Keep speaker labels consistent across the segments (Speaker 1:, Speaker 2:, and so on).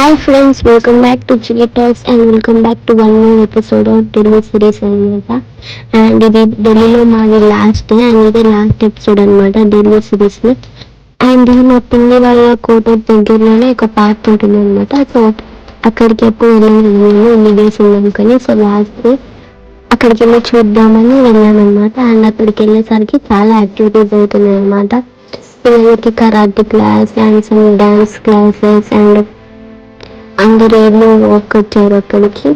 Speaker 1: Hi friends, welcome back to Chili Talks and welcome back to one more episode of Delhi series అనమాట. And ఇది ఢిల్లీలో మాది last day and ఇది last episode అనమాట Delhi series లో. And ఇది మా పిన్ని వాళ్ళ కోట దగ్గరలోనే ఒక పార్క్ ఉంటుంది అనమాట. సో అక్కడికి ఎప్పుడు వెళ్ళలేదు మేము ఇన్ని డేస్ ఉన్నాం కానీ సో లాస్ట్ డే అక్కడికి వెళ్ళి చూద్దామని వెళ్ళామన్నమాట. అండ్ అక్కడికి వెళ్ళేసరికి చాలా యాక్టివిటీస్ అవుతున్నాయి అనమాట. పిల్లలకి karate class and some dance classes and అందరూ ఏమో వచ్చారు అక్కడికి.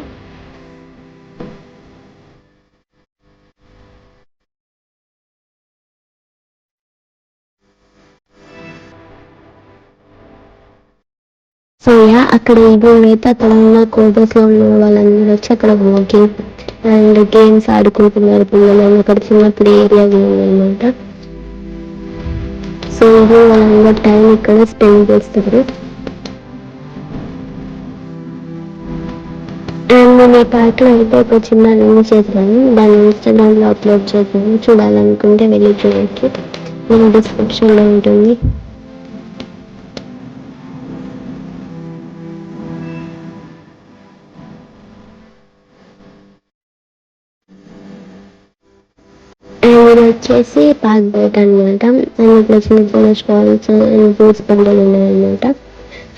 Speaker 1: సో యా అక్కడ ఈవినింగ్ అయితే అక్కడ ఉన్న కోటర్స్ లో ఉన్న వాళ్ళందరూ వచ్చి అక్కడ వాకింగ్ అండ్ గేమ్స్ ఆడుకుంటున్నారు పిల్లలు. అక్కడ చిన్న ప్లే ఏరియా అనమాట. సో ఈవినింగ్ వాళ్ళందరూ టైం ఇక్కడ స్పెండ్ చేస్తారు. అండ్ నేను ఈ పార్క్ లో అయితే ఒక చిన్న రీల్ చేశాను, దాన్ని ఇన్స్టాగ్రామ్ లో అప్లోడ్ చేశాను. చూడాలనుకుంటే వెళ్ళి చూడొచ్చు, నేను డిస్క్రిప్షన్ లో ఉంటుంది. అండ్ ఇది వచ్చేసి పార్క్ బయట అనమాట. అండ్ ఇక్కడ చిన్న చిన్న స్టాల్స్ అండ్ ఫ్రూట్స్ పండుగలు ఉన్నాయన్నమాట.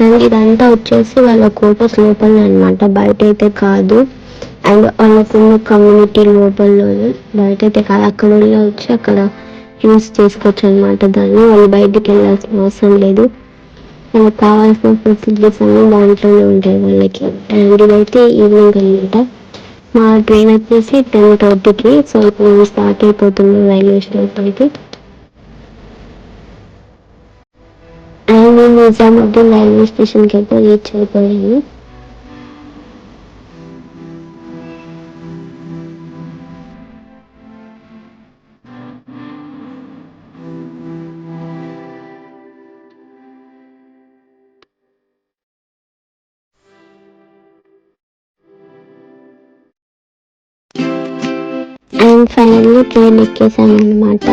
Speaker 1: అండ్ ఇదంతా వచ్చేసి వాళ్ళ కోటర్స్ లోపలనే అనమాట, బయట అయితే కాదు. అండ్ వాళ్ళకున్న కమ్యూనిటీ లోపలలోనే, బయట అయితే కాదు. అక్కడ వచ్చి అక్కడ యూస్ చేసుకోవచ్చు అనమాట. దాన్ని వాళ్ళు బయటికి వెళ్ళాల్సిన అవసరం లేదు. వాళ్ళకి కావాల్సిన ఫెసిలిటీస్ అన్నీ దాంట్లోనే ఉంటాయి వాళ్ళకి. అండ్ ఇదైతే ఈవినింగ్ అనమాట. మా ట్రైన్ వచ్చేసి 10:30కి. సో ఇప్పుడు స్టార్ట్ అయిపోతుంది రైల్వే స్టేషన్కి. అండ్ నేను నిజాముద్దీన్ రైల్వే స్టేషన్కి అయితే రీచ్ అయిపోయాను. అండ్ ఫైనల్లీ ట్రైన్ ఎక్కేసాను అనమాట.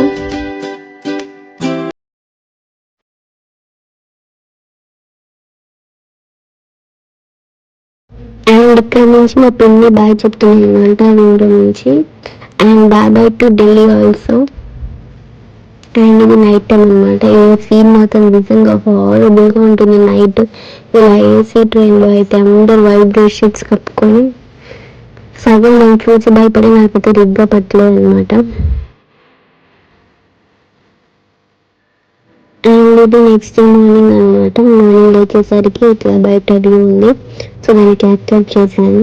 Speaker 1: అండ్ ఇక్కడ నుంచి మా పిన్ని బాయ్ చెప్తుంది అనమాట విండో నుంచి. And bye bye to Delhi also. అండ్ ఇది నైట్ టైం అనమాట. ఈ సీన్ మాత్రం నిజంగా హారబుల్గా ఉంటుంది నైట్. ఇలా ఏసీ ట్రైన్లో అయితే అందరు వైట్ డ్రెస్ షీట్స్ కప్పుకొని సగం నేను చూసి భయపడి నాకైతే రిగ్గా పట్టలేదు అనమాట. అండ్ ఇది నెక్స్ట్ మార్నింగ్ అనమాట. మార్నింగ్ వచ్చేసరికి ఇట్లా బయట వ్యూ ఉంది. సో దాన్ని క్యాప్చర్ చేశాను.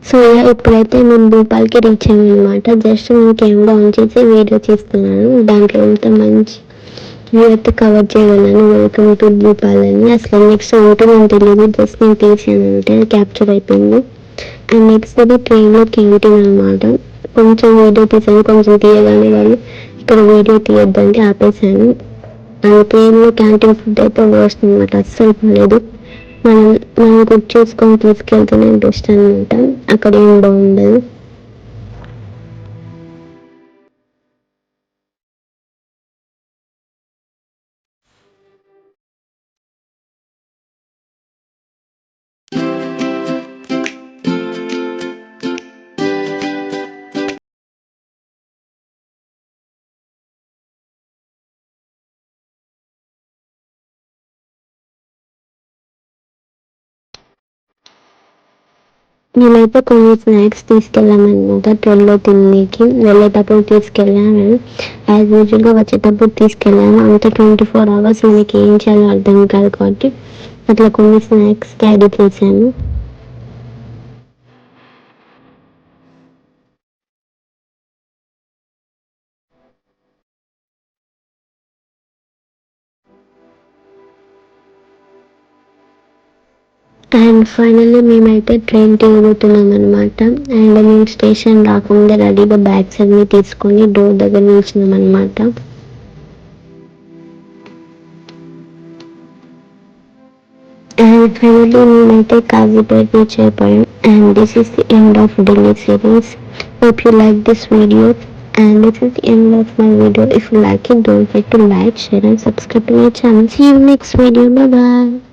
Speaker 1: సో ఇప్పుడైతే మేము భూపాల్కి రీచ్ అయ్యాం అనమాట. జస్ట్ నేను కెమెరా ఆన్ చేసి వీడియో చేస్తున్నాను. దాంట్లో ఎంత మంచి వ్యూ అయితే కవర్ చేయగలను. వెల్కమ్ టు భూపాల్ అని. అసలు నెక్స్ట్ ఉంటుందని తెలియదు, జస్ట్ నేను తీసాను అంటే క్యాప్చర్ అయిపోయింది. అండ్ నెక్స్ట్ అది ట్రైన్లో క్యాంటీన్ అనమాట. కొంచెం వీడియో తీసాను, కొంచెం తీయగానే వాళ్ళు ఇక్కడ వీడియో తీయొద్దంటే ఆపేసాను. అండ్ ట్రైన్లో క్యాంటీన్ ఫుడ్ అయితే వర్స్ట్ అనమాట, అస్సలు బాగాలేదు. మనం మనం కుక్ చేసుకొని తీసుకెళ్తేనే బెస్ట్ అనమాట, అక్కడ ఏం బాగుండదు. నేనైతే కొన్ని స్నాక్స్ తీసుకెళ్ళామనమాట ట్రైన్లో తిననీకి. వెళ్ళేటప్పుడు తీసుకెళ్ళాను, యాజ్ యూజువల్గా వచ్చేటప్పుడు తీసుకెళ్ళాను. అంత 24 hours మనకి ఏం చేయాలో అర్థం కాదు కాబట్టి అట్లా కొన్ని స్నాక్స్ క్యారీ చేశాను. అండ్ ఫైనల్లీ మేమైతే ట్రైన్‌కి ఎగురుతున్నామనమాట. అండ్ మేము స్టేషన్ రాకముందే రెడీగా బ్యాగ్స్ అన్నీ తీసుకొని డోర్ దగ్గర నిల్చున్నామనమాట. అండ్ ఫైనల్లీ మేమైతే కాజీపేట రీచ్ అయిపోయాం. And this is the end of Delhi series. Hope you like this video, and this is the end of my video. If you like it, don't forget to like, share and subscribe to my channel. See you next video. Bye bye.